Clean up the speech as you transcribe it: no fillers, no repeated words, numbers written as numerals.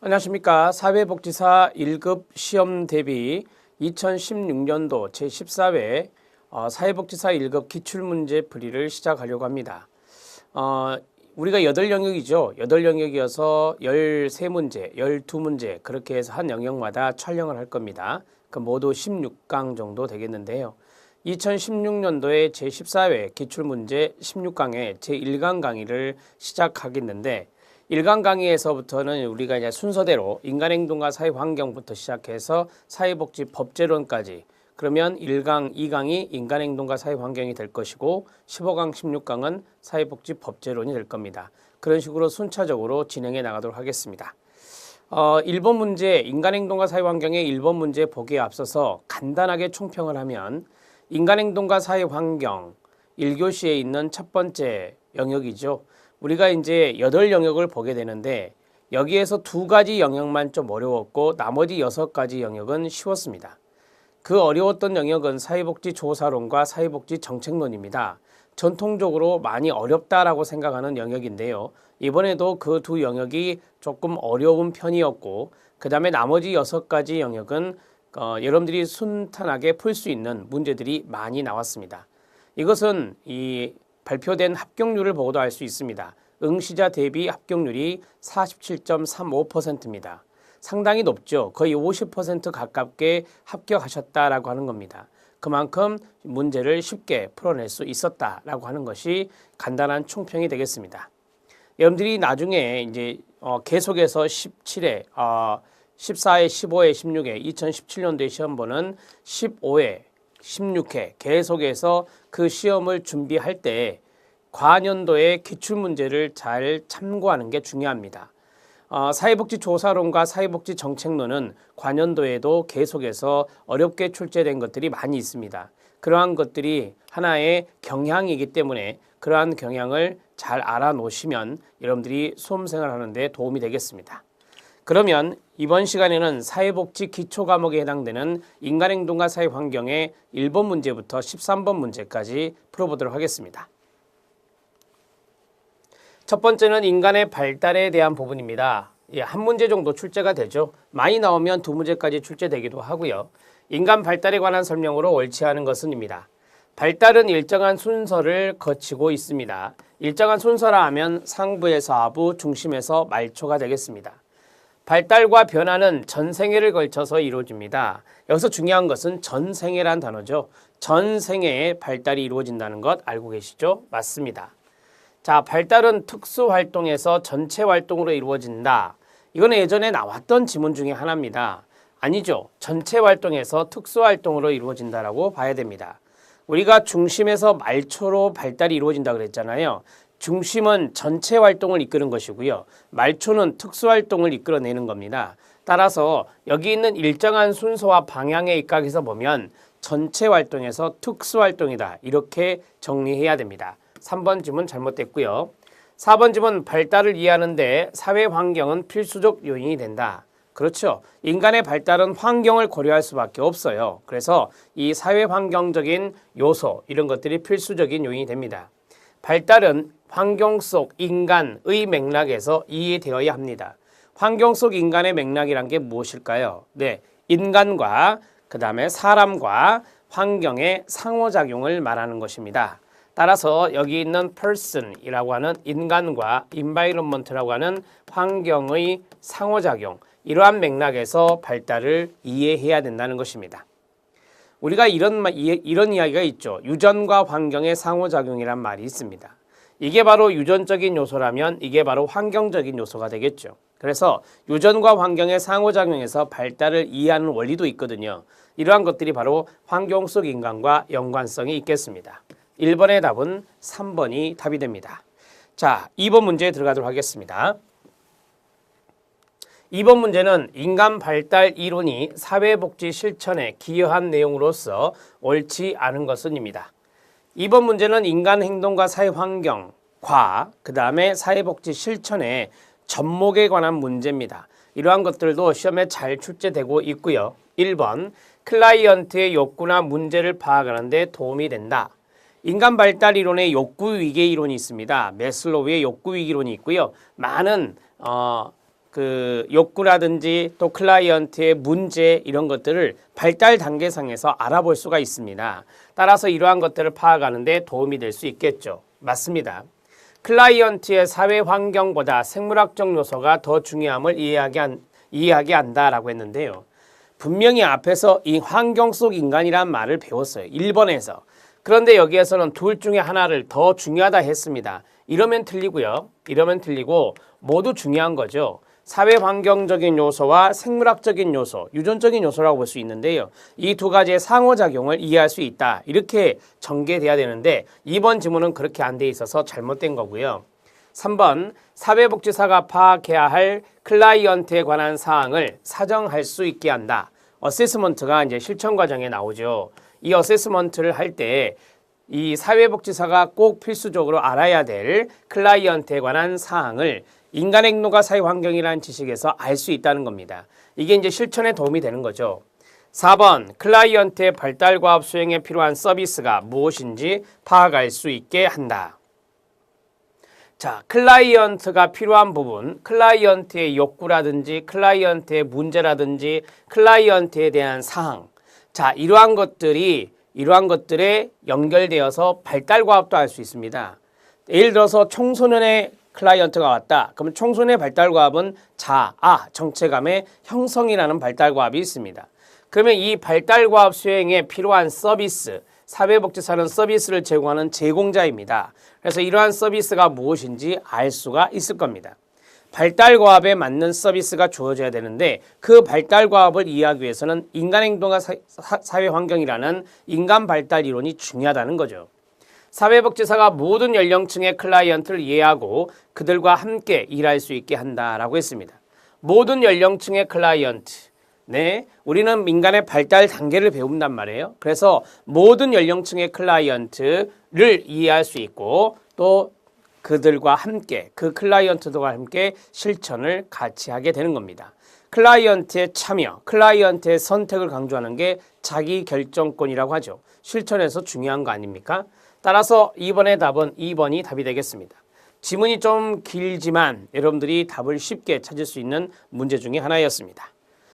안녕하십니까. 사회복지사 1급 시험 대비 2016년도 제14회 사회복지사 1급 기출문제 풀이를 시작하려고 합니다. 우리가 8영역이죠. 8영역이어서 13문제, 12문제 그렇게 해서 한 영역마다 촬영을 할 겁니다. 그 모두 16강 정도 되겠는데요. 2016년도에 제14회 기출문제 16강의 제1강 강의를 시작하겠는데 1강 강의에서부터는 우리가 이제 순서대로 인간행동과 사회환경부터 시작해서 사회복지 법제론까지 그러면 1강, 2강이 인간행동과 사회환경이 될 것이고 15강, 16강은 사회복지 법제론이 될 겁니다. 그런 식으로 순차적으로 진행해 나가도록 하겠습니다. 1번 문제, 인간행동과 사회환경의 1번 문제 보기에 앞서서 간단하게 총평을 하면 인간행동과 사회환경 1교시에 있는 첫 번째 영역이죠. 우리가 이제 8영역을 보게 되는데 여기에서 2가지 영역만 좀 어려웠고 나머지 6가지 영역은 쉬웠습니다. 그 어려웠던 영역은 사회복지 조사론과 사회복지 정책론입니다. 전통적으로 많이 어렵다라고 생각하는 영역인데요. 이번에도 그 두 영역이 조금 어려운 편이었고 그 다음에 나머지 6가지 영역은 여러분들이 순탄하게 풀 수 있는 문제들이 많이 나왔습니다. 이것은 이 발표된 합격률을 보고도 알 수 있습니다. 응시자 대비 합격률이 47.35%입니다. 상당히 높죠. 거의 50% 가깝게 합격하셨다라고 하는 겁니다. 그만큼 문제를 쉽게 풀어낼 수 있었다라고 하는 것이 간단한 총평이 되겠습니다. 여러분들이 나중에 이제 계속해서 17회, 14회, 15회, 16회, 2017년도에 시험 보는 15회, 16회 계속해서 그 시험을 준비할 때 과년도의 기출문제를 잘 참고하는 게 중요합니다. 사회복지 조사론과 사회복지 정책론은 과년도에도 계속해서 어렵게 출제된 것들이 많이 있습니다. 그러한 것들이 하나의 경향이기 때문에 그러한 경향을 잘 알아놓으시면 여러분들이 수험생활 하는데 도움이 되겠습니다. 그러면 이번 시간에는 사회복지 기초과목에 해당되는 인간행동과 사회환경의 1번 문제부터 13번 문제까지 풀어보도록 하겠습니다. 첫 번째는 인간의 발달에 대한 부분입니다. 한 문제 정도 출제가 되죠. 많이 나오면 2문제까지 출제되기도 하고요. 인간 발달에 관한 설명으로 옳지 않은 것은입니다. 발달은 일정한 순서를 거치고 있습니다. 일정한 순서라 하면 상부에서 하부, 중심에서 말초가 되겠습니다. 발달과 변화는 전생애를 걸쳐서 이루어집니다. 여기서 중요한 것은 전생애란 단어죠. 전생애에 발달이 이루어진다는 것 알고 계시죠? 맞습니다. 자, 발달은 특수활동에서 전체 활동으로 이루어진다. 이건 예전에 나왔던 지문 중에 하나입니다. 아니죠. 전체 활동에서 특수활동으로 이루어진다라고 봐야 됩니다. 우리가 중심에서 말초로 발달이 이루어진다 그랬잖아요. 중심은 전체 활동을 이끄는 것이고요. 말초는 특수활동을 이끌어내는 겁니다. 따라서 여기 있는 일정한 순서와 방향에 입각해서 보면 전체 활동에서 특수활동이다. 이렇게 정리해야 됩니다. 3번 지문 잘못됐고요. 4번 지문 발달을 이해하는데 사회 환경은 필수적 요인이 된다. 그렇죠. 인간의 발달은 환경을 고려할 수밖에 없어요. 그래서 이 사회 환경적인 요소 이런 것들이 필수적인 요인이 됩니다. 발달은 환경 속 인간의 맥락에서 이해되어야 합니다. 환경 속 인간의 맥락이란 게 무엇일까요? 네, 인간과 그 다음에 사람과 환경의 상호작용을 말하는 것입니다. 따라서 여기 있는 person이라고 하는 인간과 environment라고 하는 환경의 상호작용 이러한 맥락에서 발달을 이해해야 된다는 것입니다. 우리가 이런 이야기가 있죠. 유전과 환경의 상호작용이란 말이 있습니다. 이게 바로 유전적인 요소라면 이게 바로 환경적인 요소가 되겠죠. 그래서 유전과 환경의 상호작용에서 발달을 이해하는 원리도 있거든요. 이러한 것들이 바로 환경 속 인간과 연관성이 있겠습니다. 1번의 답은 3번이 답이 됩니다. 자, 2번 문제에 들어가도록 하겠습니다. 2번 문제는 인간 발달 이론이 사회복지 실천에 기여한 내용으로서 옳지 않은 것은입니다. 2번 문제는 인간 행동과 사회환경과 그 다음에 사회복지 실천의 접목에 관한 문제입니다. 이러한 것들도 시험에 잘 출제되고 있고요. 1번 클라이언트의 욕구나 문제를 파악하는 데 도움이 된다. 인간 발달 이론의 욕구 위계 이론이 있습니다. 매슬로우의 욕구 위계 이론이 있고요. 많은 그 욕구라든지 또 클라이언트의 문제 이런 것들을 발달 단계상에서 알아볼 수가 있습니다. 따라서 이러한 것들을 파악하는 데 도움이 될 수 있겠죠. 맞습니다. 클라이언트의 사회 환경보다 생물학적 요소가 더 중요함을 이해하게 한다라고 했는데요. 분명히 앞에서 이 환경 속 인간이란 말을 배웠어요. 1번에서. 그런데 여기에서는 둘 중에 하나를 더 중요하다 했습니다. 이러면 틀리고요. 이러면 틀리고 모두 중요한 거죠. 사회 환경적인 요소와 생물학적인 요소, 유전적인 요소라고 볼 수 있는데요. 이 두 가지의 상호작용을 이해할 수 있다. 이렇게 전개돼야 되는데 2번 지문은 그렇게 안 돼 있어서 잘못된 거고요. 3번 사회복지사가 파악해야 할 클라이언트에 관한 사항을 사정할 수 있게 한다. 어세스먼트가 이제 실천 과정에 나오죠. 이 어세스먼트를 할 때 이 사회복지사가 꼭 필수적으로 알아야 될 클라이언트에 관한 사항을 인간 행동과 사회 환경이라는 지식에서 알 수 있다는 겁니다. 이게 이제 실천에 도움이 되는 거죠. 4번 클라이언트의 발달 과업 수행에 필요한 서비스가 무엇인지 파악할 수 있게 한다. 자, 클라이언트가 필요한 부분, 클라이언트의 욕구라든지 클라이언트의 문제라든지 클라이언트에 대한 사항. 자, 이러한 것들에 연결되어서 발달 과업도 할 수 있습니다. 예를 들어서 청소년의 클라이언트가 왔다. 그러면 청소년의 발달 과업은 정체감의 형성이라는 발달 과업이 있습니다. 그러면 이 발달 과업 수행에 필요한 서비스, 사회복지사는 서비스를 제공하는 제공자입니다. 그래서 이러한 서비스가 무엇인지 알 수가 있을 겁니다. 발달 과업에 맞는 서비스가 주어져야 되는데 그 발달 과업을 이해하기 위해서는 인간 행동과 사회 환경이라는 인간 발달 이론이 중요하다는 거죠. 사회복지사가 모든 연령층의 클라이언트를 이해하고 그들과 함께 일할 수 있게 한다라고 했습니다. 모든 연령층의 클라이언트. 네, 우리는 인간의 발달 단계를 배운단 말이에요. 그래서 모든 연령층의 클라이언트를 이해할 수 있고 또 그들과 함께, 그 클라이언트들과 함께 실천을 같이 하게 되는 겁니다. 클라이언트의 참여, 클라이언트의 선택을 강조하는 게 자기 결정권이라고 하죠. 실천에서 중요한 거 아닙니까? 따라서 2번의 답은 2번이 답이 되겠습니다. 지문이 좀 길지만 여러분들이 답을 쉽게 찾을 수 있는 문제 중에 하나였습니다.